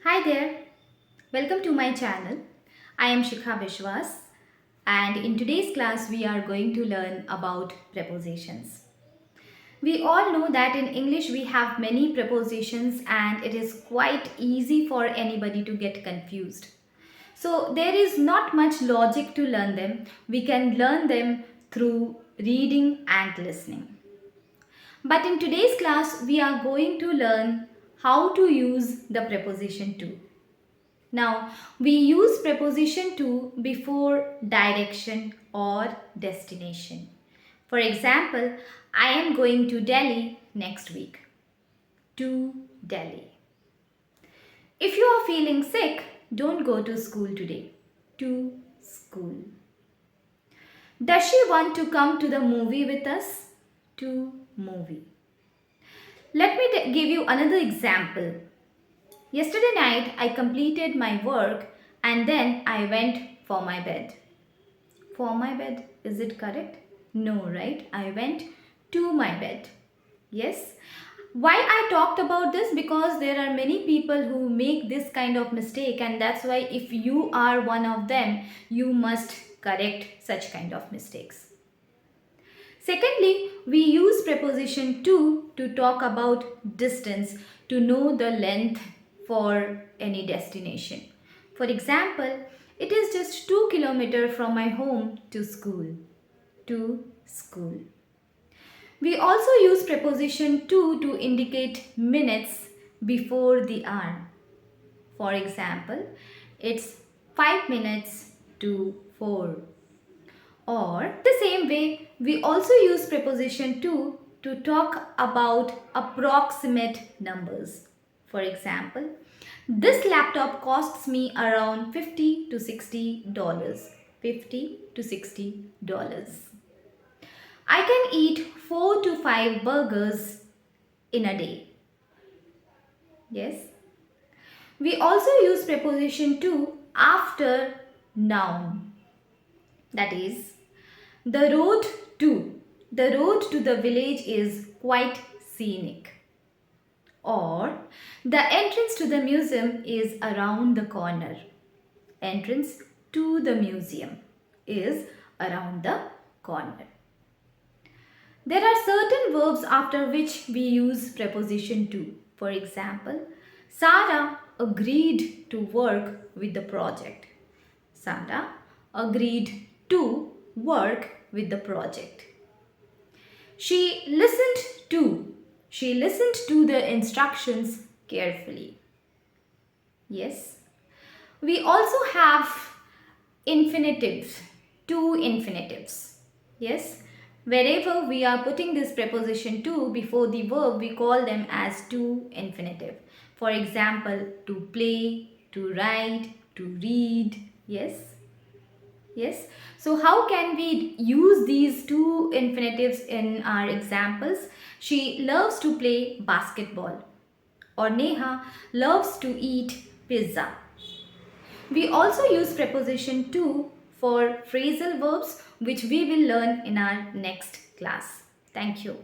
Hi there, welcome to my channel. I am Shikha Vishwas and in today's class we are going to learn about prepositions. We all know that in English we have many prepositions and it is quite easy for anybody to get confused. So there is not much logic to learn them. We can learn them through reading and listening. But in today's class we are going to learn how to use the preposition to. Now, we use preposition to before direction or destination. For example, I am going to Delhi next week. To Delhi. If you are feeling sick, don't go to school today. To school. Does she want to come to the movie with us? To movie. Let me give you another example. Yesterday night, I completed my work and then I went for my bed. For my bed, is it correct? No, right? I went to my bed. Yes. Why I talked about this? Because there are many people who make this kind of mistake, and that's why if you are one of them, you must correct such kind of mistakes. Secondly, we use preposition to talk about distance, to know the length for any destination. For example, it is just 2 kilometers from my home to school. To school. We also use preposition to indicate minutes before the hour. For example, it's 5 minutes to 4. Or the same way, we also use preposition to talk about approximate numbers. For example, this laptop costs me around $50 to $60. $50 to $60. I can eat 4 to 5 burgers in a day. Yes. We also use preposition to after noun. That is, the road to the village is quite scenic. Or the entrance to the museum is around the corner. Entrance to the museum is around the corner. There are certain verbs after which we use preposition to. For example, Sarah agreed to work with the project. Sarah agreed to work with the project. She listened to the instructions carefully. Yes. We also have infinitives, two infinitives. Yes. Wherever we are putting this preposition to before the verb, we call them as to infinitive. For example, to play, to write, to read. Yes. Yes. So how can we use these two infinitives in our examples? She loves to play basketball. Or Neha loves to eat pizza. We also use preposition to for phrasal verbs, which we will learn in our next class. Thank you.